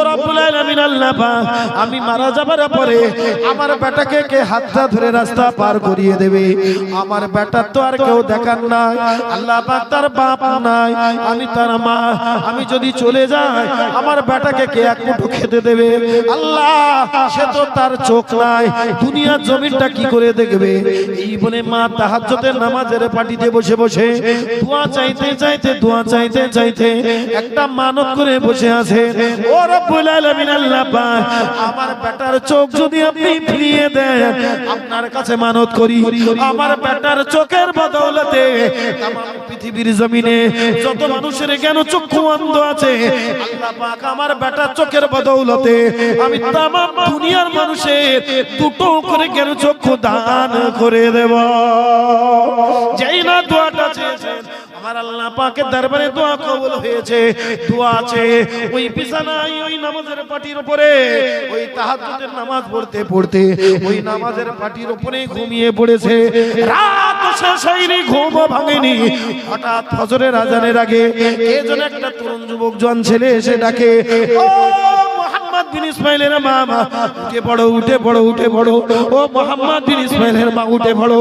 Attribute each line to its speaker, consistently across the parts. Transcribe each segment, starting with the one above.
Speaker 1: রব্বুল আলামিন আল্লাহ পাক আমি মারা যাবার পরে আমার বেটাকে কে হাতটা ধরে রাস্তা পার করিয়ে দেবে আমার বেটার তো আর কেউ দেখার নাই আল্লাহ পাক তার বাপ নাই আমি তার মা আমি যদি চলে যাই আমার বেটাকে কে এক মুঠো খেতে দেবে আল্লাহ সে তো তার চোখ নাই দুনিয়ার জমিনটা কি করে দেখবে এই বলে মা তাহাজ্জুদের নামাজের পাটিতে বসে বসে দোয়া চাইতে চাইতে দোয়া চাইতে চাইতে একটা মানত করে বসে আছে ও রব্বুল আলামিন আল্লাহ পাক আমার বেটার চোখ যদি আপনি ফিরিয়ে দেন আপনার কাছে মানত করি আমার বেটার চোখের বদৌলতে তাম পৃথিবীর জমিনে যত মানুষের জ্ঞান চক্ষু অন্ধ আছে আল্লাহ পাক আমার বেটার চোখের বদৌলতে আমি তাম দুনিয়ার মানুষের দুটো করে জ্ঞান চক্ষু দান করে দেব যেই না দোয়াটা চেয়েছেন আমার আল্লাহ পাকের দরবারে দোয়া কবুল হয়েছে দোয়া আছে ওই বিছানায় ওই নামাজের পাটির উপরে ওই তাহাজ্জুদের নামাজ পড়তে পড়তে ওই নামাজের পাটির উপরে ঘুমিয়ে পড়েছে রাত শেষ হয়নি ঘুম ভাঙেনি হঠাৎ ফজরের আজানের আগে কে যেন একটা তরুণ যুবক জোয়ান ছেলে এসে ডাকে ও মোহাম্মদ বিন ইসমাইলের মা উঠে পড়ো উঠে পড়ো উঠে পড়ো ও মোহাম্মদ বিন ইসমাইলের মা উঠে পড়ো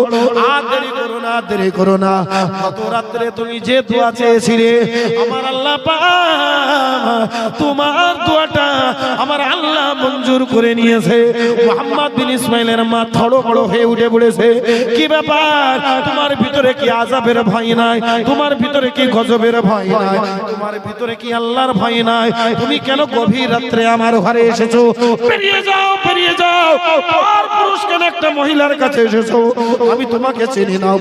Speaker 1: আর দেরি করো না দেরি করো না গত রাতে তুমি যে দোয়া চেয়েছিলে আমার আল্লাহ পাক তোমার দোয়াটা আমার আল্লাহ মঞ্জুর করে নিয়েছে মোহাম্মদ বিন ইসমাইলের মা থড়বড় হয়ে উঠে পড়েছে কি ব্যাপার তোমার ভিতরে কি আযাবের ভয় নাই তোমার ভিতরে কি গজবের ভয় নাই তোমার ভিতরে কি আল্লাহর ভয় নাই তুমি কেন গভীর রাতে আমার ঘরে এসেছো বেরিয়ে যাও আর পুরুষ কেন একটা মহিলার কাছে এসেছো আমি তোমাকে চিনি না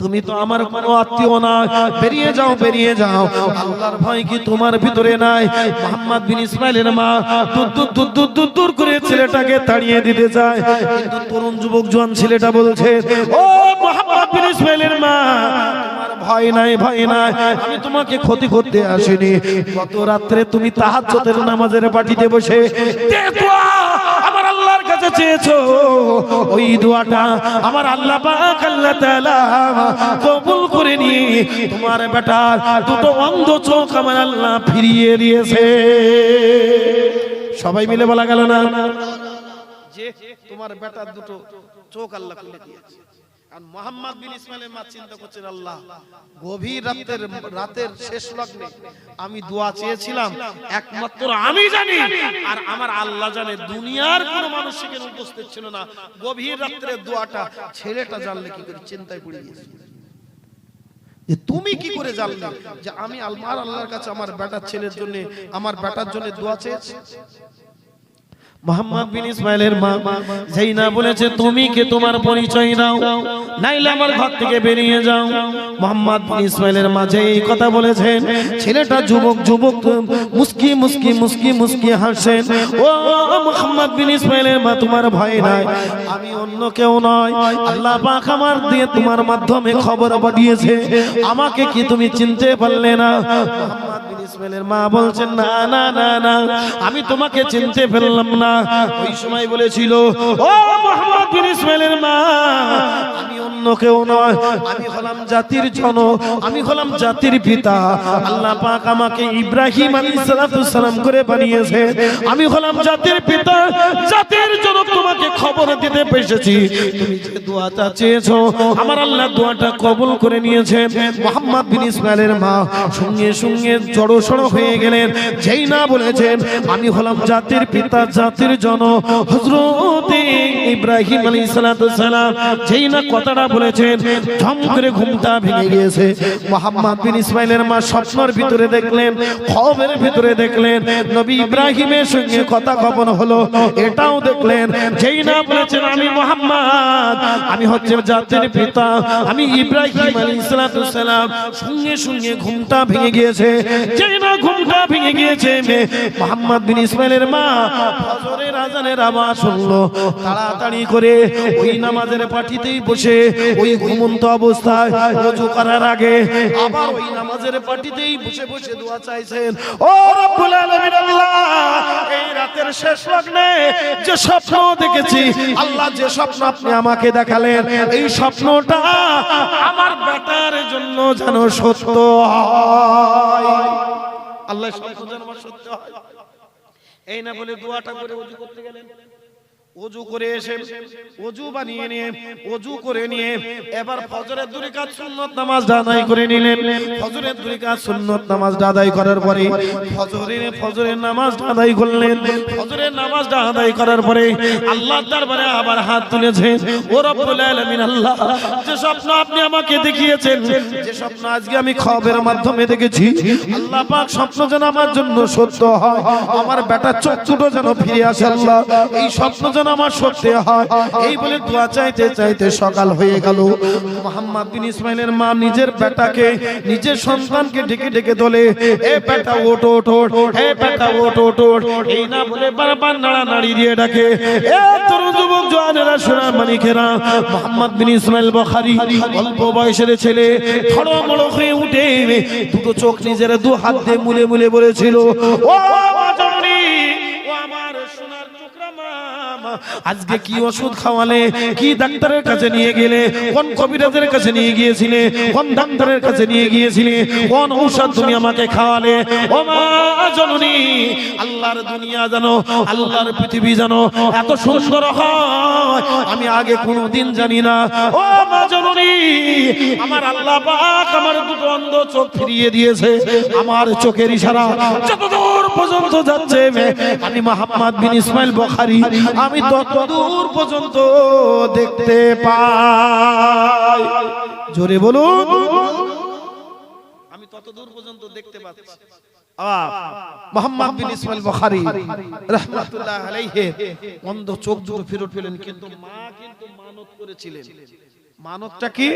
Speaker 1: তুমি তো আমার কোনো আত্মীয় না বেরিয়ে যাও আল্লাহর ভয় কি তোমার ভিতরে নাই মোহাম্মদ বিন ইসমাইলের মা দূর করে ছেলেটাকে তাড়িয়ে দিতে যায় কিন্তু তরুণ যুবক জওয়ান ছেলেটা বলছে ও মোহাম্মদ বিন ইসমাইলের মা তোমার ভয় নাই আমি তোমাকে ক্ষতি করতে আসিনি গত রাতে তুমি তাহাজ্জুদের নামাজের পাটিতে বসে যে দোয়া আমার আল্লাহর কাছে চেয়েছো ওই দোয়াটা আমার আল্লাহ পাক আল্লাহ তাআলা কবুল করে নিয়ে তোমার বেটার দুটো অন্ধ চোখ আমার আল্লাহ ফিরিয়ে দিয়েছে সবাই মিলে বলা গেল না যে তোমার বেটার দুটো চোখ আল্লাহ খুলে দিয়েছে আর মোহাম্মদ বিন ইসমাইলের মা চিন্তা করছেন আল্লাহ গভীর রাতের শেষ লগ্নে আমি দোয়া চেয়েছিলাম একমাত্র আমি জানি আর আমার আল্লাহ জানে দুনিয়ার কোনো মানুষ সেখানে উপস্থিত ছিল না গভীর রাতের দোয়াটা ছেলেটা জানলে কি করে চিন্তায় পড়ে গেছে যে তুমি কি করে জানলে যে আমি আল্লাহর কাছে আমার বেটার ছেলের জন্য আমার বেটার জন্য দোয়া চেয়েছি মোহাম্মদ বিন ইসমাইলের মা যাইনা বলেছে তুমি কে তোমার পরিচয় দাও নাইলে আমার ঘর থেকে বেরিয়ে যাও মোহাম্মদ বিন ইসমাইলের মা যেই কথা বলেছেন ছেলেটা যুবক মুস্কি হাসেন ও মোহাম্মদ বিন ইসমাইলের মা তোমার ভয় নাই আমি অন্য কেউ নয় আল্লাহ পাক আমার দিয়ে তোমার মাধ্যমে খবর পাঠিয়েছে আমাকে কি তুমি চিনতে পারলে না মোহাম্মদ বিন ইসমাইলের মা বলছেন না আমি তোমাকে চিনতে পারলাম না ওই সময় বলেছিল ও মোহাম্মদ বিন ইসমাইলের মা আমি অন্য কেউ নয় আমি হলাম জাতির জনক আমি হলাম জাতির পিতা আল্লাহ পাক আমাকে ইব্রাহিম আলাইহিস সালাম করে বানিয়েছে আমি হলাম জাতির পিতা জাতির জনক তোমাকে খবর দিতে এসেছি তুমি যে দোয়াটা চেয়েছো আমার আল্লাহ দোয়াটা কবুল করে নিয়েছে মোহাম্মদ বিন ইসমাইলের মা সঙ্গে সঙ্গে জড়সড় হয়ে গেলেন যেই না বলেছেন আমি হলাম জাতির পিতা জাতির জনক হযরত ইব্রাহিম আলাইহিস সালাম যেই না কথাটা বলেছেন ঝম করে ঘুমটা ভেঙে গিয়েছে মোহাম্মদ বিন ইসমাইলের মা স্বপ্নের ভিতরে দেখলেন খবরের ভিতরে দেখলেন নবী ইব্রাহিমের সঙ্গে কথা গোপন হলো এটাও দেখলেন যেই না বলেছেন আমি মোহাম্মদ আমি হচ্ছে জাতির পিতা আমি ইব্রাহিম আলাইহিস সালাম সঙ্গে সঙ্গে ঘুমটা ভেঙে গিয়েছে যেই না ঘুমটা ভেঙে গিয়েছে মোহাম্মদ বিন ইসমাইলের মা ফজরের আজানের আওয়াজ শুনলো তাড়াতাড়ি করে ওই নামাজের পাটিতেই বসে ওই ঘুমন্ত অবস্থায় ওযু করার আগে আবার ওই নামাজের পাটিতেই বসে বসে দোয়া চাইছেন ও রব্বুল আলামিন আল্লাহ এই রাতের শেষ লগ্নে যে স্বপ্ন দেখেছি আল্লাহ যে স্বপ্ন আপনি আমাকে দেখালেন এই স্বপ্নটা আমার বেটার জন্য যেন সত্য হয় আল্লাহ স্বপ্ন যেন সত্য হয় এই না বলে দোয়াটা করে ওযু করতে গেলেন। ওযু করে এসে ওযু বানিয়ে নিয়ে ওযু করে নিয়ে এবার ফজরের 2 রাকাত সুন্নাত নামাজ আদায় করে নিলেন। ফজরের 2 রাকাত সুন্নাত নামাজ আদায় করার পরে ফজরের নামাজ আদায় করলেন। ফজরের নামাজ আদায় করার পরে আল্লাহর দরবারে আবার হাত তুলেছেন। ও রব্বুল আলামিন, আল্লাহ, যে স্বপ্ন আপনি আমাকে দেখিয়েছেন, যে স্বপ্ন আজকে আমি খবরের মাধ্যমে দেখেছি, আল্লাহ পাক স্বপ্ন যেন আমার জন্য সত্য হয়, আমার বেটার চোখ দুটো যেন ফিরে আসে। আল্লাহ, এই স্বপ্ন যেন আমার সত্যি হয়। এই বলে দোয়া চাইতে চাইতে সকাল হয়ে গেল। মুহাম্মদ বিন ইসমাইলের মা নিজের বেটাকে, নিজের সন্তানকে ডেকে ডেকে তোলে, এ বেটা ওঠ ওঠ ওঠ, এ বেটা ওঠ ওঠ ওঠ। এই না বলে বারবার নাড়ানাড়ি দিয়ে ডাকে। এ তরুণ যুবক জওয়ানেরা, সোনার মানিকেরা, মুহাম্মদ বিন ইসমাইল বুখারী অল্প বয়সের ছেলে থড়মড় হয়ে উঠে দুটো চোখ নিজের 2 হাত দিয়ে মুলে মুলে বলেছিল, ও জননী, ও আমার সোনার টুকরা মা, আজকে কি ওষুধ খাওয়ালে, কি ডাক্তারের কাছে নিয়ে গেলে, কোন কবিরাজের কাছে নিয়ে গিয়েছিলে, কোন ডাক্তারের কাছে নিয়ে গিয়েছিলে, কোন ঔষধ তুমি আমাকে খাওয়ালে? ও মা জননী, আল্লাহর দুনিয়া জানো, আল্লাহর পৃথিবী জানো এত সুন্দর হয় আমি আগে কোনোদিন জানি না। ও মা জননী, আমার আল্লাহ পাক আমার দুটো অন্ধ চোখ ফিরিয়ে দিয়েছে। আমার চোখের ইশারা যতদূর পর্যন্ত যাচ্ছে, আমি মুহাম্মদ বিন ইসমাইল বুখারী আমি ততদূর পর্যন্ত দেখতে পাই। জোরে বলুন, আমি ততদূর পর্যন্ত দেখতে পাচ্ছি। মুহাম্মদ বিন ইসমাইল বুখারী রাহমাতুল্লাহ আলাইহি অন্ধ চোখ দুটো ফেরত পেলেন, কিন্তু মা কিন্তু মানত করেছিলেন। মানতটা কি?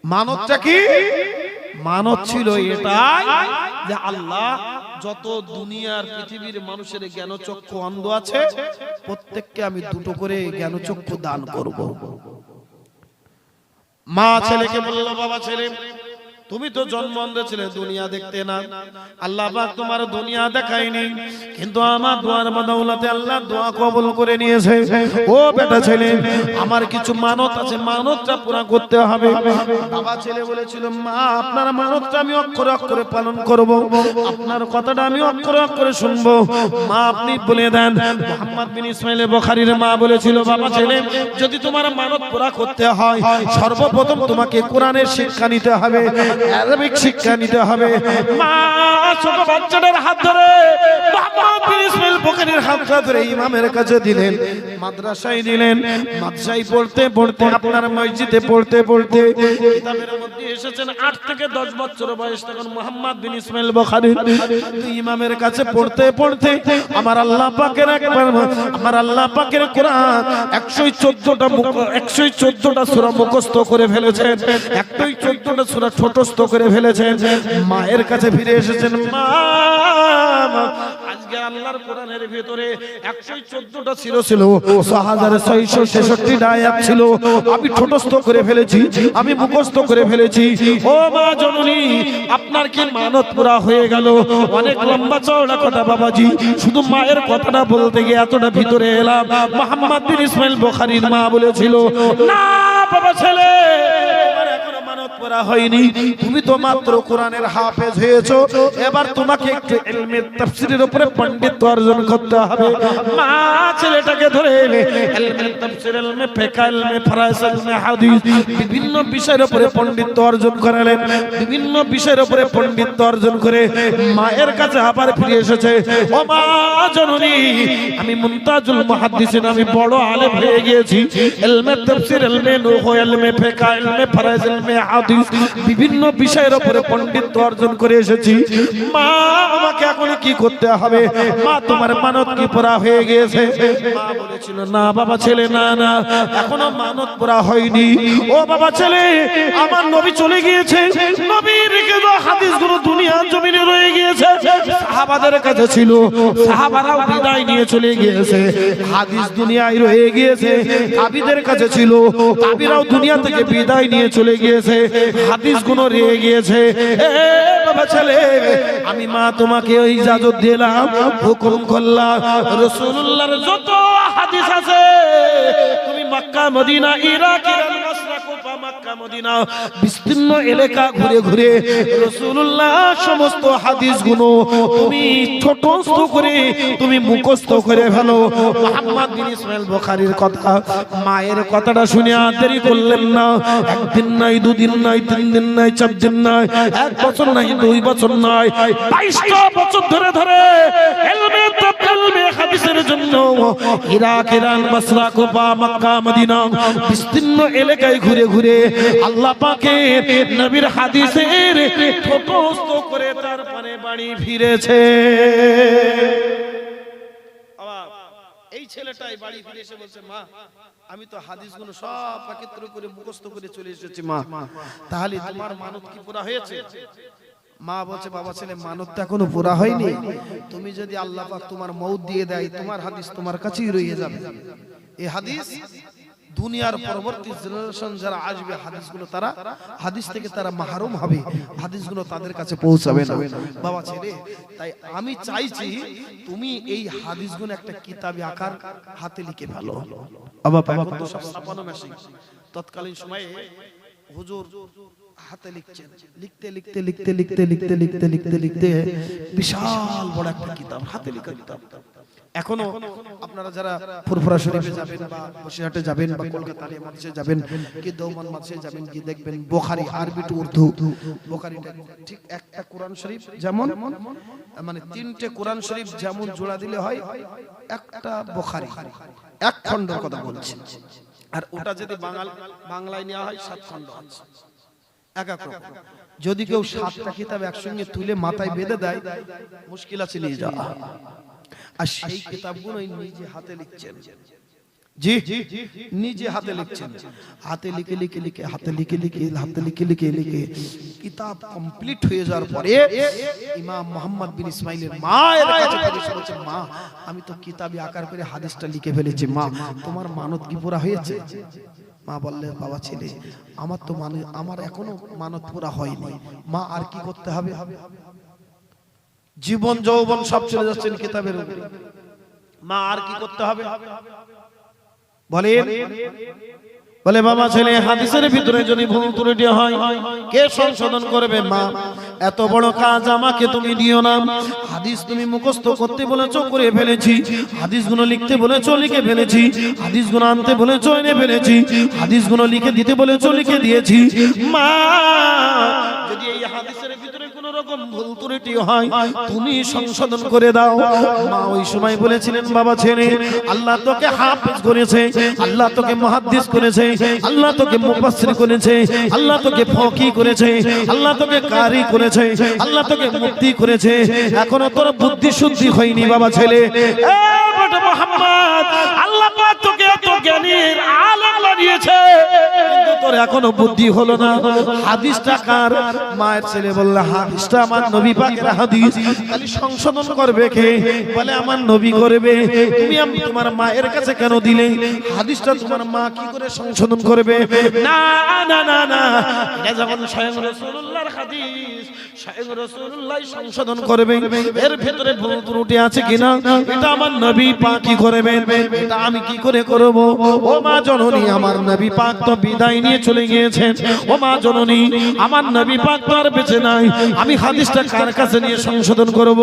Speaker 1: মানতটা কি? মানত ছিল এটাই যে আল্লাহ, যত দুনিয়ার পৃথিবীর মানুষের জ্ঞানচক্ষু অন্ধ আছে, প্রত্যেককে আমি দুটো করে জ্ঞানচক্ষু দান করব। মা ছেলেকে বলল, বাবা ছেলে, তুমি তো জন্ম অন্ধ ছিলে, দুনিয়া দেখতে না, আল্লাহ পাক তোমার দুনিয়া দেখায়নি, কিন্তু আমার দোয়ার বদৌলতে আল্লাহ দোয়া কবুল করে নিয়েছে। ও বেটা ছেলে, আমার কিছু মানত আছে, মানতটা পুরা করতে হবে। বাবা ছেলে বলেছিল, মা আপনার মানতটা আমি অক্ষরে অক্ষরে পালন করব, আপনার কথাটা আমি অক্ষরে অক্ষরে শুনবো। মা আপনি বলে দেন। মুহাম্মদ বিন ইসমাইল বুখারীর মা বলেছিল, বাবা ছেলে, যদি তোমার মানত পুরা করতে হয়, সর্বপ্রথম তোমাকে কোরআনের শিক্ষা নিতে হবে, আরবিক শিক্ষা নিতে হবে। মা ছোট বাচ্চাটার হাত ধরে মুহাম্মদ বিন ইসমাইল বুখারীর হাত ধরে ইমামের কাছে দিলেন, মাদ্রাসায় দিলেন। মাদ্রাসায় পড়তে পড়তে, আপনার মসজিদে পড়তে পড়তে, কিতাবের মধ্যে এসেছেন 8 থেকে 10 বছর বয়স তখন মুহাম্মদ বিন ইসমাইল বুখারী ইমামের কাছে পড়তে পড়তে আমার আল্লাহ পাকের আমার আল্লাহ পাকের কোরআন 114টা সূরা মুখস্থ করে ফেলেছেন, 114টা সূরা ঠোঁটস্থ করে ফেলেছেন। মায়ের কাছে ফিরে এসেছেন, মা আজকে আল্লাহর কোরআনের ভিতরে 114টা ছিল 6666টা আয়াত ছিল, আমি ঠোঁটস্থ করে ফেলেছি, আমি মুখস্থ করে ফেলেছি। ও মা জননী, আপনার কি মানত পুরা হয়ে গেল? অনেক লম্বা চওড়া কথা বাবাজি, শুধু মায়ের কথাটা বলতে গিয়ে এতটা ভিতরে এলাম। মুহাম্মদ বিন ইসমাইল বুখারীর মা বলেছিল, না বাবা ছেলে, পড়া হয়নি, তুমি তো মাত্র কোরআনের হাফেজ হয়েছো, এবার তোমাকে একটু ইলমে তাফসীরের উপরে পণ্ডিত অর্জন করতে হবে। মা ছেলেটাকে ধরে ইলমে তাফসীর, ইলমে ফিকহ, ইলমে ফরাইজ, ইলমে হাদিস, বিভিন্ন বিষয়ের উপরে পণ্ডিত অর্জন করালেন। বিভিন্ন বিষয়ের উপরে পণ্ডিত অর্জন করে মায়ের কাছে আবার ফিরে এসেছে। ও মা জননী, আমি মুনতাজুল মুহাদ্দিসিন, আমি বড় আলেম হয়ে গিয়েছি, ইলমে তাফসীর, ইলমে নূহ, ইলমে ফিকহ, ইলমে ফরাইজ, ইলমে বিভিন্ন বিষয়ের উপরে পণ্ডিত অর্জন করে এসেছি। মা আমাকে এখন কি করতে হবে? মা তোমার মানত কি পুরা হয়ে গিয়েছে? মা বলেছিল, না বাবা ছেলে, না না, এখনো মানত পুরা হয়নি। ও বাবা ছেলে, আমার নবী চলে গিয়েছে, নবীর রেখে যাওয়া হাদিসগুলো দুনিয়ার জমিনে রয়ে গিয়েছে, সাহাবাদের কাছে ছিল, সাহাবারাও বিদায় নিয়ে চলে গিয়েছে, হাদিস দুনিয়ায় রয়ে গিয়েছে, তাবিদের কাছে ছিল, তাবিরাও দুনিয়া থেকে বিদায় নিয়ে চলে গিয়েছে, হাদিস গুলো রয়ে গিয়েছে। বাবা ছেলে, আমি মা তোমাকে ওই ইজাজত দিলাম, হুকুম করলাম, রাসূলুল্লাহর যত হাদিস আছে তুমি Mecca, Medina, Iraq, Iran, Mashriq, Mecca, Medina বিস্তীর্ণ এলাকা ঘুরে ঘুরে রাসূলুল্লাহ সমস্ত হাদিসগুলো তুমি ছোটস্থ করে তুমি মুখস্থ করে ফেলো। মুহাম্মদ বিন ইসমাইল বুখারীর কথা, মায়ের কথাটা শুনে আর দেরি করলেন না। একদিন নাই, দুদিন নাই, তিন দিন নাই, চার দিন নাই, এক বছর নাই, 2 বছর নাই, 22টা বছর ধরে ধরে ইলমে তাফসীর হাদিসের জন্য ইরাক, ইরান, বসরা, কুফা, মক্কা, মদিনা বিস্তীর্ণ এলাকায় ঘুরে ঘুরে আল্লাহ পাকের নবীর হাদিসের ছোটস্থ করে তারপরে বাড়ি ফিরেছে। এই ছেলেটাই বাড়ি ফিরে এসে বলছে, মা আমি তো হাদিসগুলো সব একত্র করে মুখস্থ করে চলে এসেছি মা, তাহলে তোমার মানত কি পুরা হয়েছে? মা বলছে, বাবা ছেলে মানত তো এখনো পুরা হয়নি, তুমি যদি আল্লাহ পাক তোমার মউত দিয়ে দেয় তোমার হাদিস তোমার কাছেই রয়ে যাবে। এই হাদিস দুনিয়ার পরবর্তী জেনারেশন যারা আসবে হাদিসগুলো তারা হাদিস থেকে তারা মাহরুম হবে, হাদিসগুলো তাদের কাছে পৌঁছাবে না। বাবা ছেলে, তাই আমি চাইছি তুমি এই হাদিসগুলো একটা কিতাবে আকার হাতে লিখে ফেলো। বাবা এখন তো সব ছাপানো মেশিন, তৎকালীন সময়ে হুজুর হাতে লিখছেন, লিখতে লিখতে লিখতে লিখতে লিখতে লিখতে লিখতে লিখতে বিশাল বড় একটা কিতাব, হাতে লেখা কিতাব। এখনো আপনারা যারা ফুরফুরা শরীফে যাবেন বা বসিরহাটে যাবেন বা কলকাতার মাদ্রাসায় যাবেন কি দৌমান মাদ্রাসায় যাবেন কি দেখবেন বুখারী আরবি টু উর্দু, বুখারীটা ঠিক একটা কোরআন শরীফ যেমন মানে 3টে কোরআন শরীফ যেমন জোড়া দিলে হয় একটা বুখারী, এক খণ্ডের কথা বলছি। আর ওটা যদি বাংলায় নেওয়া হয় 7 খণ্ড আছে এক এক রকম। যদি কেউ 7টা কিতাব একসঙ্গে তুলে মাথায় বেঁধে দেয় মুশকিল আছে নিয়ে যাওয়া। আর সেই কিতাবগুলো নিজে হাতে লিখছেন, জি নিজে হাতে লিখছেন, হাতে লিখে লিখে লিখে হাতে লিখে লিখে হাতে লিখে লিখে লিখে কিতাব কমপ্লিট হয়ে যাওয়ার পরে ইমাম মুহাম্মদ বিন ইসমাইলের মায়ের কাছে এসে বলছে, মা আমি তো কিতাবে আকার করে হাদিসটা লিখে ফেলেছি, মা তোমার মানত কি পুরা হয়েছে? মা বললেন, বাবা ছেলে আমার তো আমার এখনো মানত পুরা হয়নি, মা আর কি করতে হবে? জীবন যৌবন সব চলে যাচ্ছেন কিতাবের উপরে, মা আর কি করতে হবে বলেন? বলে, বাবা ছেলে হাদিসের ভিতরে যদি ভুল ত্রুটি হয় কে সংশোধন করবে? মা এত বড় কাজ আমাকে তুমি দিও না। হাদিস তুমি মুখস্থ করতে বলেছো, করে ফেলেছি। হাদিসগুলো লিখতে বলেছো, লিখে ফেলেছি। হাদিসগুলো আনতে বলেছো, এনে ফেলেছি। হাদিসগুলো লিখে দিতে বলেছো, লিখে দিয়েছি। মা যদি এই হাদিসের ভিতরে কোনো রকম ভুল ত্রুটি হয় তুমি সংশোধন করে দাও। মা ওই সময় বলেছিলেন, বাবা ছেলে আল্লাহ তোকে হাফেজ করেছে, আল্লাহ তোকে মুহাদ্দিস করেছে, আল্লাহ তোকে মুফাসসির করেছে, আল্লাহ তোকে ফকি করেছে, আল্লাহ তোকে কারি করেছে, আল্লাহ তোকে মুফতি করেছে, এখনো তোর বুদ্ধি শুদ্ধি হয়নি বাবা ছেলে। এ বেটা মুহাম্মদ, আল্লাহ পাক তোকে এত জ্ঞানীর আলেম বানিয়েছে, কিন্তু তোর এখনো বুদ্ধি হলো না। হাদিসটা কার? মায়ের ছেলে বলল, হাদিসটা আমার নবী পাকের হাদিস, খালি সংশোধন করবে কে? বলে, আমার নবী করবে। তুমি আমি তোমার মায়ের কাছে কেন দিলে? হাদিসটা তোমার মা কি করে সংশোধন করবে? না না না না, এটা যখন স্বয়ং রাসূলুল্লাহর হাদিস, স্বয়ং রাসূলুল্লাহ সংশোধন করবে। এর ভিতরে ভুল ত্রুটি আছে কিনা এটা আমার নবী পাক কি করবেন, এটা আমি কি করে করব? ও মা জননী, আমার নবী পাক তো বিদায় নিয়ে চলে গিয়েছেন। ও মা জননী, আমার নবী পাক তো আর বেঁচে নাই, আমি হাদিসটা কার কাছে নিয়ে সংশোধন করব?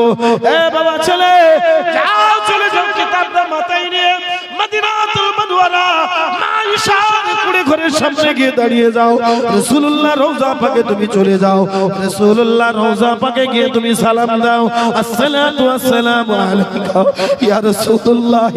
Speaker 1: এ বাবা ছেলে, যাও চলে যাও, কিতাবটা মাথায় নিয়ে মদিনাতুল মুনাওয়ারা মা ইশার কুড়ে ঘরের সামনে গিয়ে দাঁড়িয়ে যাও। রাসূলুল্লাহ রওজা পাকে তুমি চলে যাও, রাসূলুল্লাহ রওজা পাকে গিয়ে তুমি সালাম দাও, আসসালাতু ওয়াসসালামু আলাইকা ইয়া রাসূলুল্লাহ,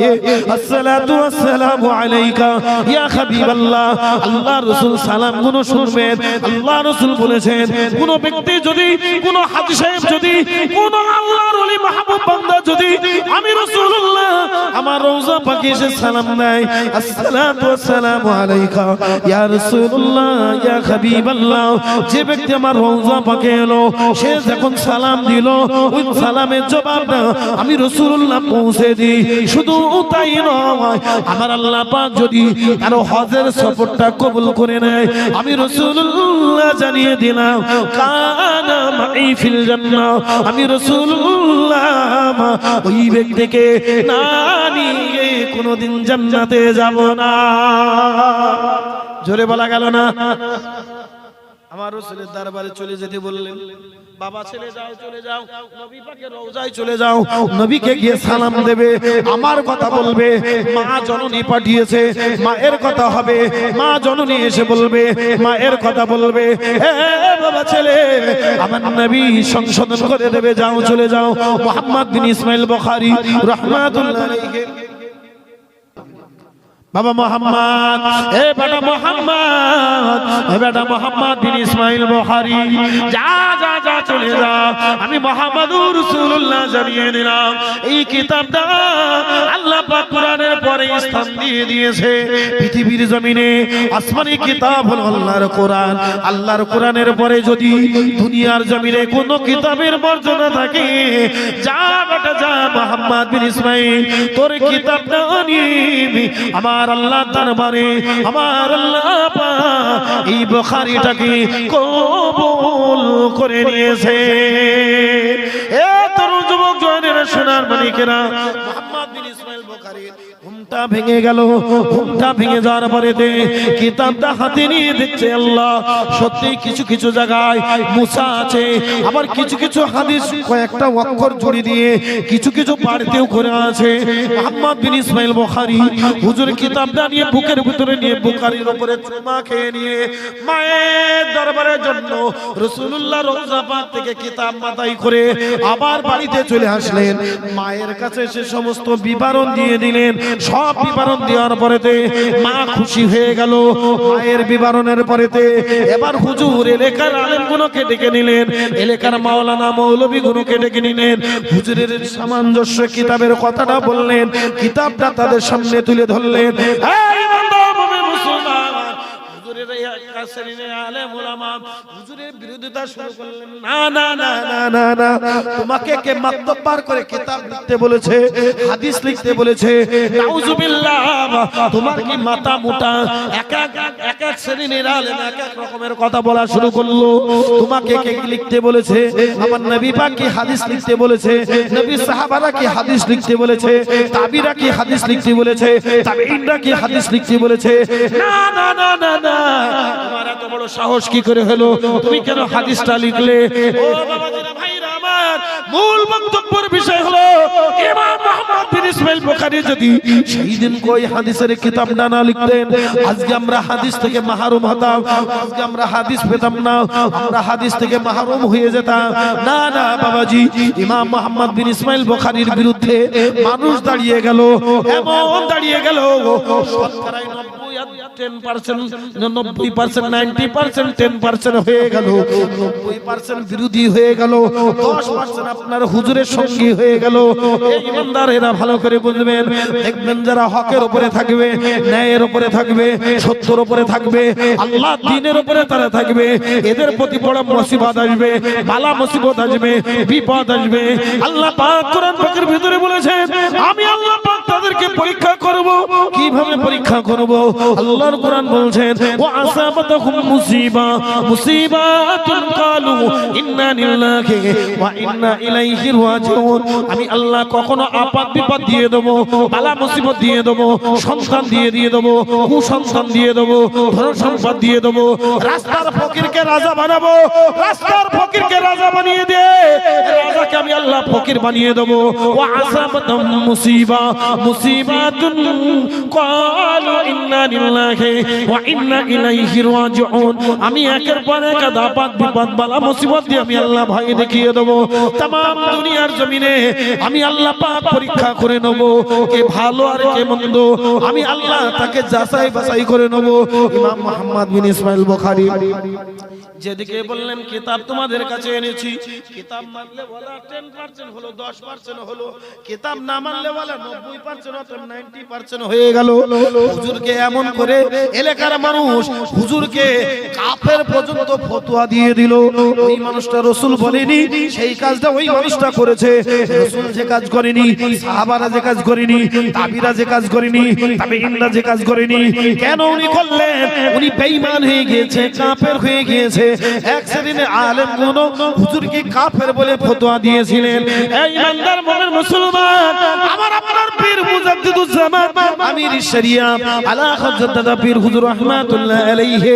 Speaker 1: আসসালাতু ওয়াসসালামু আলাইকা ইয়া হাবিবাল্লাহ। আল্লাহ রাসূল সালাম গুলো শুনবেন। আল্লাহ রাসূল বলেছেন, কোন ব্যক্তি যদি, কোন হাজী সাহেব যদি, কোন আল্লাহর ওলি মাহবুব বান্দা যদি আমি রাসূলুল্লাহ আমার রওজা পাকে এসে সালাম দেয়, আসসালাতু ওয়াসসালামু আলাইকা ইয়া রাসূলুল্লাহ ইয়া হাবিবাল্লাহ, যে ব্যক্তি আমার রওজা পাকে এলো সে যখন সালাম দিল ওই সালামের জবাবটা আমি রাসূলুল্লাহ পৌঁছে দিই। শুধু তাই নয়, আমার আল্লাহ পাক যদি কারো হজের সফরটা কবুল করে নেয়, আমি রাসূলুল্লাহ জানিয়ে দিলাম, কানা মাই ফিল জান্নাহ, আমি রাসূলুল্লাহ ওই ব্যক্তিকে না নিয়ে কোনোদিন জান্নাতে যাব না। জোরে বলা গেল না। আমার রাসূলের দরবারে চলে যেতে বললেন, বাবা ছেলে যাও, চলে যাও নবী পাকের রওজায় চলে যাও, নবীকে গিয়ে সালাম দেবে, আমার কথা বলবে, মা জননী পাঠিয়েছে, মায়ের কথা হবে, মা জননী এসে বলবে, মায়ের কথা বলবে। এ বাবা ছেলে, আমার নবী সংশোধন করে দেবে, যাও চলে যাও। মুহাম্মদ বিন ইসমাইল বুখারী রাহমাতুল্লাহ আলাইহি, বাবা মোহাম্মদ, এ বেটা মোহাম্মদ, এ বেটা মোহাম্মদ বিন ইসমাইল বুখারী, যা যা যা চলে যা, আমি মুহাম্মদুর রাসূলুল্লাহ জানিয়ে দিলাম এই কিতাবটা আল্লাহ পাক কোরআনের পরে স্থান দিয়ে দিয়েছে। পৃথিবীর জমিনে আসমানি কিতাব হলো আল্লাহর কোরআন, আল্লাহর কোরআনের পরে যদি দুনিয়ার জমিনে কোনো কিতাবের মর্যাদা থাকে, যা বেটা যা মুহাম্মদ বিন ইসমাইল, তোর কিতাবটা নিবি আমার আল্লাহ দরবারে, আমার আল্লাহ পাক এই বুখারীটাকে কবুল করে নিয়েছে। এ তরুণ যুবক জওয়ানেরা, সোনার মানিকেরা, মুহাম্মদ বিন ইসমাইল বুখারীর ঘুমটা ভেঙে গেল। ঘুমটা ভেঙে যাওয়ার পরে কিতাবটা হাতে নিয়ে দেখছে, আল্লাহ সত্যি কিছু কিছু জায়গায় মুসা আছে, আবার কিছু কিছু হাদিস কয়েকটা অক্ষর জুড়ে দিয়ে কিছু কিছু বাড়তেও করে আছে। মুহাম্মদ বিন ইসমাইল বুখারী হুজুর কিতাবটা নিয়ে বুকের ভিতরে নিয়ে বুখারীর উপরে চুমা খেয়ে নিয়ে মায়ের দরবারের জন্য রাসূলুল্লাহ রওজা পাক থেকে কিতাব মাথায় করে আবার বাড়িতে চলে আসলেন। মায়ের কাছে সে সমস্ত বিবরণ দিয়ে দিলেন। সব বিবরণ দেওয়ার পরেতে মা খুশি হয়ে গেল। মায়ের বিবরণের পরেতে এবার হুজুর এলাকার আলেমগুলোকে ডেকে নিলেন, এলাকার মাওলানা মৌলভীগুলোকে ডেকে নিলেন। হুজুরের সামঞ্জস্য কিতাবের কথাটা বললেন, কিতাবটা তাদের সামনে তুলে ধরলেন। এই বান্দা মুসলমান, হুজুরের শ্রেণীর আলেম ওলামা হুজুরের বিরোধিতা শুরু করলেন। না না না না না না, তোমাকে কে মাতব্বর করে কিতাব লিখতে বলেছে, হাদিস লিখতে বলেছে? নাউজুবিল্লাহ, তোমার কি মাথা মোটা? এক এক শ্রেণীর আলেম এক এক রকমের কথা বলা শুরু করলো। তোমাকে কে লিখতে বলেছে? আমার নবী পাক কি হাদিস লিখতে বলেছে? নবী সাহাবারা কি হাদিস লিখতে বলেছে? তাবিরা কি হাদিস লিখতে বলেছে? তাবিঈনরা কি হাদিস লিখতে বলেছে? না না না না না, তোমার এত বড় সাহস কি করে হলো? তুমি কেন হাদিসটা লিখলে? ও বাবাজিরা, ভাইরা আমার, মূল বক্তব্যের বিষয় হলো ইমাম মুহাম্মদ বিন ইসমাইল বুখারী যদি সেই দিন কই হাদিসের কিতাবটা না লিখতেন, আজকে আমরা হাদিস থেকে মাহরুম হতাম, আজকে আমরা হাদিস পেতাম না, আমরা হাদিস থেকে মাহরুম হয়ে যেতাম। না না বাবাজি, ইমাম মুহাম্মদ বিন ইসমাইল বুখারীর বিরুদ্ধে মানুষ দাঁড়িয়ে গেল, এমন দাঁড়িয়ে গেল শতকরা 90% 90% 10% হয়ে গেল, 90% বিরোধী হয়ে গেল, 10% আপনার হুজুরের সঙ্গী হয়ে গেল। এই ইমানদারেরা ভালো করে বুঝবেন, দেখবেন যারা হকের উপরে থাকবে, ন্যায়ের উপরে থাকবে, সত্যের উপরে থাকবে, আল্লাহ দ্বীনের উপরে তারা থাকবে, এদের প্রতি বড় মুসিবত আসবে, বালা মুসিবত আসবে, বিপদ আসবে। আল্লাহ পাক কোরআন পাকের ভিতরে বলেছেন, আমি আল্লাহ পাক তাদেরকে পরীক্ষা করব। কিভাবে পরীক্ষা করব? আল্লাহর কোরআন বলছেন, ওয়া আসাবাতুহুম মুসিবাতুন ক্বালু ইন্না লিল্লাহি ওয়া ইন্না ইলাইহি রাজিউন। আমি আল্লাহ কখনো আপদ বিপদ দিয়ে দেব, বালা মুসিবত দিয়ে দেব, সন্তান দিয়ে দেব, কুসন্তান দিয়ে দেব, ধন সম্পদ দিয়ে দেব, রাস্তার ফকিরকে রাজা বানাবো, রাস্তার ফকিরকে রাজা বানিয়ে দে, রাজাকে আমি আল্লাহ ফকির বানিয়ে দেব। ওয়া আসাবাতুহুম মুসিবাতুন ক্বালু ইন্না লিল্লাহি ওয়া ইন্না ইলাইহি রাজিউন। আমি একের পর এক আপাত বিপদ বালা মুসিবত দিয়ে আমি আল্লাহ ভয় দেখিয়ে দেব। तमाम দুনিয়ার জমিনে আমি আল্লাহ পাক পরীক্ষা করে নেব, কে ভালো আর কে মন্দ আমি আল্লাহ তাকে যাচাই বাছাই করে নেব। ইমাম মুহাম্মদ বিন ইসমাইল বুখারী যেদিকে বললেন কিতাব তোমাদের কাছে এনেছি, কিতাব মানলে ওয়ালা 10% হলো, 10% হলো, কিতাব না মানলে ওয়ালা 90% অথবা 90% হয়ে গেল। হুজুরকে এমন করে এলাকার মানুষ হুজুরকে কাফের পর্যন্ত ফতোয়া দিয়ে দিল। ওই মানুষটা রাসূল বলেনি, সেই কাজটা ওই মানুষটা করেছে। রাসূল যে কাজ করেনি, সাহাবারা যে কাজ করেনি, তাবিরা যে কাজ করেনি, তাবিঈনরা যে কাজ করেনি, কেন উনি করলেন? উনি বেঈমান হয়ে গিয়েছে, কাফের হয়ে গিয়েছে। এক শ্রেণীর আলেমগুলো হুজুরকে কাফের বলে ফতোয়া দিয়েছিলেন। এই ইমানদার মুমিন মুসলমান, আমার আপনার পীর মুজাদ্দিদুজ জামান, আমি আমির শরিয়া আলা হযরত দাদা পীর হুজুর রাহমাতুল্লাহ আলাইহি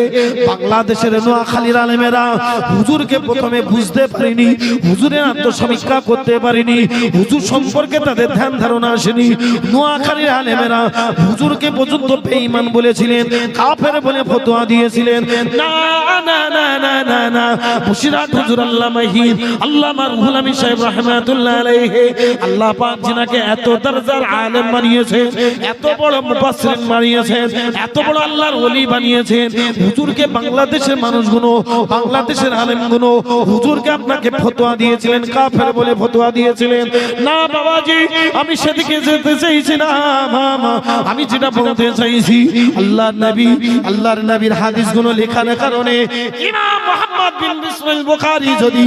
Speaker 1: বাংলাদেশের নোয়াখালীর আলেমেরা হুজুরকে প্রথমে বুঝতে পারেনি, হুজুরের আত্মসমীক্ষা করতে পারেনি, হুজুর সম্পর্কে তাদের ধ্যান ধারণা আসেনি। নোয়াখালীর আলেমেরা হুজুরকে পর্যন্ত বেঈমান বলেছিলেন, কাফের বলে ফতোয়া দিয়েছিলেন। না না না না না না, মুশিরাত হুজুর আল্লামা হিদ আল্লামা রুহুল আমিন সাহেব রাহমাতুল্লাহ আলাইহি আল্লাহ পাক জিনাকে এত দরজার আলেম বানিয়েছেন, এত বড় মুফাসসির বানিয়েছেন, এত বড় আল্লাহর ওলি বানিয়েছেন। হুজুরকে বাংলাদেশের মানুষগুলো, বাংলাদেশের আলেমগুলো হুজুরকে আপনাকে ফতোয়া দিয়েছিলেন, কাফের বলে ফতোয়া দিয়েছিলেন। না বাবাজি, আমি সেদিকে যেতে চাইছি না, আমি যেটা বলতে চাইছি আল্লাহর নবীর হাদিসগুলো লেখার কারণে ইমাম মুহাম্মদ বিন ইসমাইল বুখারী যদি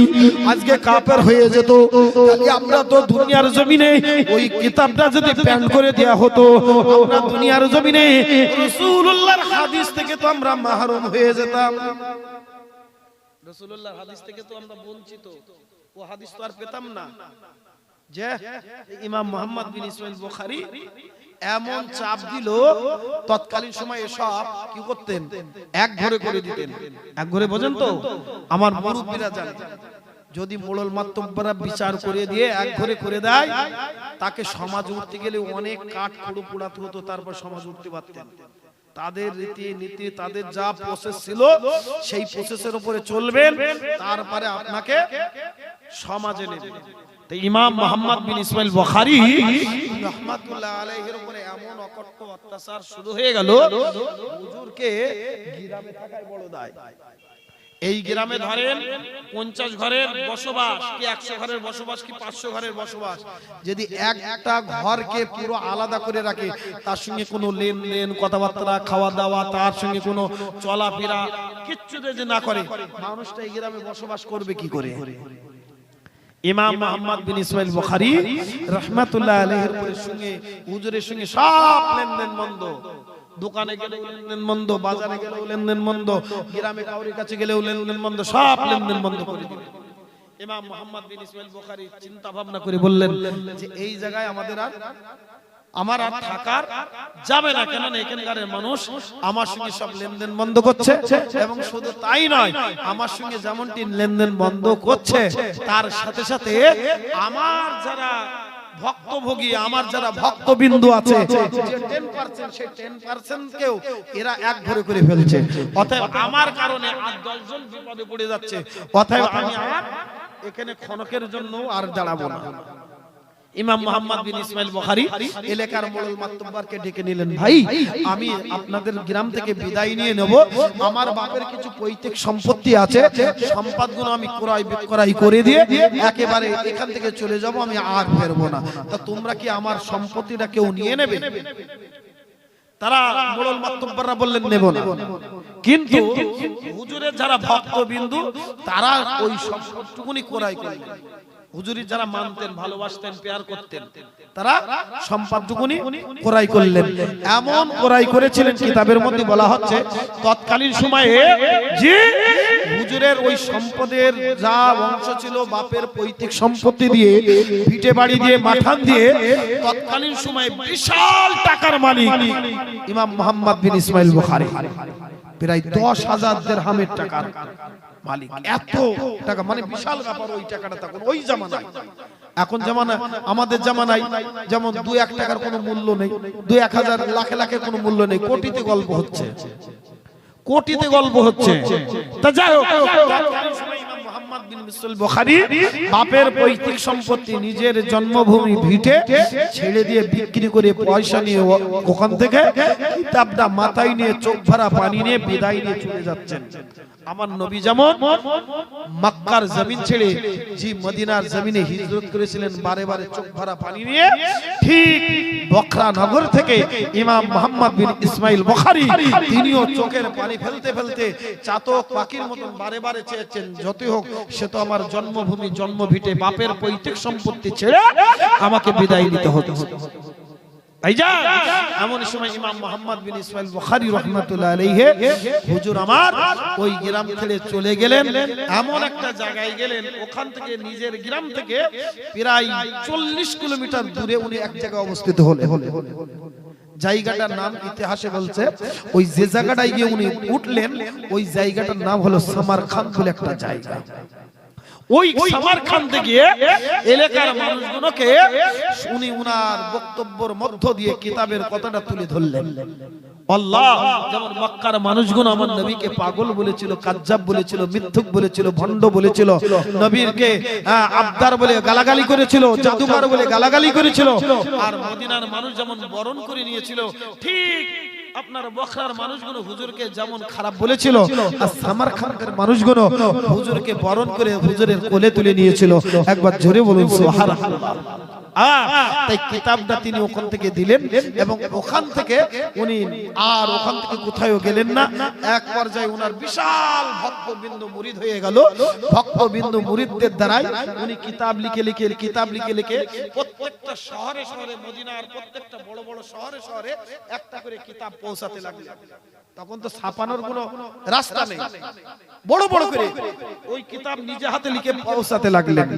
Speaker 1: আজকে কাফের হয়ে যেত, তাহলে আমরা তো দুনিয়ার জমিনে ওই কিতাবটা যদি প্যান করে দেয়া হতো, আমরা দুনিয়ার জমিনে রাসূলুল্লাহর হাদিস থেকে তো আমরা মাহরুম হয়ে যেতাম। রাসূলুল্লাহর হাদিস থেকে তো আমরা বঞ্চিত, ও হাদিস তো আর পেতাম না। যে ইমাম মুহাম্মদ বিন ইসমাইল বুখারী এমন চাপ দিল, তৎকালীন সময়ে সব কি করতেন, এক ঘরে করে দিতেন। এক ঘরে বোঝেন তো, আমার মুরব্বিরা জানেন, যদি মোড়ল মাতব্বরা বিচার করে দিয়ে এক ঘরে করে দেয়, তাকে সমাজ উঠতে গেলে অনেক কাঠ খড় পোড়াতে হতো, তারপর সমাজ উঠতে পারতেন। তাদের রীতি নীতি, তাদের যা প্রসেস ছিল সেই প্রসেসের উপরে চলবেন, তারপরে আপনাকে সমাজে নেবেন। তো ইমাম মুহাম্মদ বিন ইসমাইল বুখারী রাহমাতুল্লাহ আলাইহির উপরে এমন অকট্ট অত্যাচার শুরু হয়ে গেল, হুজুরকে গ্রামে থাকায় বড় দায়। এই গ্রামে ধরেন 50 ঘরের বসবাস কি 100 ঘরের বসবাস কি 500 ঘরের বসবাস, যদি একটা ঘরকে পুরো আলাদা করে রাখে, তার সঙ্গে কোনো লেনদেন কথাবার্তা খাওয়া দাওয়া, তার সঙ্গে কোনো চলাফেরা কিচ্ছু যদি না করে, মানুষটা এই গ্রামে বসবাস করবে কি করে? ইমাম মুহাম্মদ বিন ইসমাইল বুখারী রাহমাতুল্লাহ আলাইহির সঙ্গে হুজুরের সঙ্গে সব লেনদেন বন্ধ। দোকানে গেলেও লেনদেন বন্ধ, বাজারে গেলেও লেনদেন বন্ধ, গ্রামে কাউরির কাছে গেলেও লেনদেন বন্ধ, সব লেনদেন বন্ধ করে দিলেন। ইমাম মুহাম্মদ বিন ইসমাইল বুখারী চিন্তা ভাবনা করে বললেন যে এই জায়গায় আমার আর থাকার যাবে না, কেন এখানকার মানুষ আমার সঙ্গে সব লেনদেন বন্ধ করছে, এবং শুধু তাই নয়, আমার সঙ্গে যেমনটি লেনদেন বন্ধ করছে, তার সাথে সাথে আমার যারা ভক্তভোগী, আমার যারা ভক্তবিন্দু আছে, যে 10% সেই 10% কেও এরা এক ঘরে করে ফেলছে। অতএব আমার কারণে আর 10 জন বিপদে পড়ে যাচ্ছে, অতএব আমি আর এখানে ক্ষণকের জন্য আর দাঁড়াবো না। ইমাম মুহাম্মদ বিন ইসমাইল বুখারী এলাকার মোড়ল মাতব্বরকে ডেকে নিলেন, ভাই আমি আপনাদের গ্রাম থেকে বিদায় নিয়ে নেব, আমার বাপের কিছু পৈতৃক সম্পত্তি আছে, সম্পদগুলো আমি ক্রয় বিক্রয় করে দিয়ে একেবারে এখান থেকে চলে যাব, আমি আর ফিরবো না। তা তোমরা কি আমার সম্পত্তিটা কেউ নিয়ে নেবে? তারা মোড়ল মাতব্বররা বললেন নেব না। কিন্তু হুজুরের যারা ভক্তবিন্দু, তারা ওই সম্পদটুকুনি ক্রয় করলেন। হুজুরি যারা মানতেন, ভালোবাসতেন, প্যার করতেন, তারা সম্পদটুকুনি ক্রয় করলেন। এমন ক্রয় করেছিলেন, কিতাবের মধ্যে বলা হচ্ছে তৎকালীন সময়ে যে হুজুরের ওই সম্পদের যা অংশ ছিল, বাপের পৈতৃক সম্পত্তি দিয়ে, ভিটে বাড়ি দিয়ে, মাঠান দিয়ে, তৎকালীন সময়ে বিশাল টাকার মালিক ইমাম মুহাম্মদ বিন ইসমাইল বুখারী, প্রায় 10,000 দিরহামের টাকার মালিক। এত টাকা মানে বিশাল ব্যাপার ওই টাকাটা তখন ওই জামানায়। এখন জামানা, আমাদের জামানায় যেমন 2-1 টাকার কোনো মূল্য নেই, 2-1 হাজার লাখে লাখে কোনো মূল্য নেই, কোটিতে গল্প হচ্ছে, কোটিতে গল্প হচ্ছে। তা যাই হোক, ইমাম মুহাম্মদ বিন ইসমাইল বুখারী বাপের পৈতৃক সম্পত্তি, নিজের জন্মভূমি ভিটে ছেড়ে দিয়ে বিক্রি করে পয়সা নিয়ে ওখান থেকে কিতাবটা মাথায় নিয়ে, চোখ ভরা পানি নিয়ে বিদায় নিয়ে চলে যাচ্ছেন। আমার নবী যেমন মক্কার জমিন ছেড়ে জি মদিনার জমিনে হিজরত করেছিলেন বারে বারে চোখ ভরা পানি নিয়ে, ঠিক বকরা নগর থেকে ইমাম মুহাম্মদ বিন ইসমাইল বুখারী তিনিও চোখের পানি ফেলতে ফেলতে চাতক পাখির মতন বারে বারে চেয়েছেন, যতই হোক সে তো আমার জন্মভূমি, জন্মভিটে, বাপের পৈতৃক সম্পত্তি ছেড়ে আমাকে বিদায় নিতে হতো। এমন সময় ইমাম মুহাম্মদ বিন ইসমাইল বুখারী রাহমাতুল্লাহ আলাইহি হুজুর আমার ওই গ্রাম ছেড়ে চলে গেলেন, এমন একটা জায়গায় গেলেন, ওখান থেকে নিজের গ্রাম থেকে প্রায় 40 কিলোমিটার দূরে উনি এক জায়গায় অবস্থিত হলেন। জায়গাটার নাম ইতিহাসে বলছে ওই যে জায়গাটায় গিয়ে উনি উঠলেন ওই জায়গাটার নাম হলো সামারখান বলে একটা জায়গা। ওই সামারখান থেকে এলাকার মানুষগুলোকে উনি উনার বক্তব্যের মধ্য দিয়ে কিতাবের কথাটা তুলে ধরলেন। আল্লাহ যেমন মক্কার মানুষগুলো আমার নবীকে পাগল বলেছিল, কাজ্জাব বলেছিল, মিথ্যুক বলেছিল, ভণ্ড বলেছিল, নবীকে আবদার বলে গালাগালি করেছিল, জাদুকর বলে গালাগালি করেছিল, আর মদিনার মানুষ যেমন বরণ করে নিয়েছিল, ঠিক আপনার বখরার মানুষগুলো হুজুরকে যেমন খারাপ বলেছিল, আর সামারখানের মানুষগুলো হুজুরকে বরণ করে হুজুরের কোলে তুলে নিয়েছিল। একবার জোরে বলুন সুবহানাল্লাহ। তাই কিতাবটা তিনি ওখান থেকে দিলেন এবং ওখান থেকে উনি আর ওখান থেকে কোথাও গেলেন না। এক পর্যায়ে উনার বিশাল ভক্তবিন্দু মুরিদ হয়ে গেল। ভক্তবিন্দু মুরিদদের দ্বারাই উনি কিতাব লিখে লিখে প্রত্যেকটা শহরে শহরে, মদিনার প্রত্যেকটা বড় বড় শহরে শহরে একটা করে কিতাব পৌঁছাতে লাগলেন। তখন তো ছাপানোর কোনো রাস্তা নেই, বড় বড় করে ওই কিতাব নিজে হাতে লিখে পৌঁছাতে লাগলেন।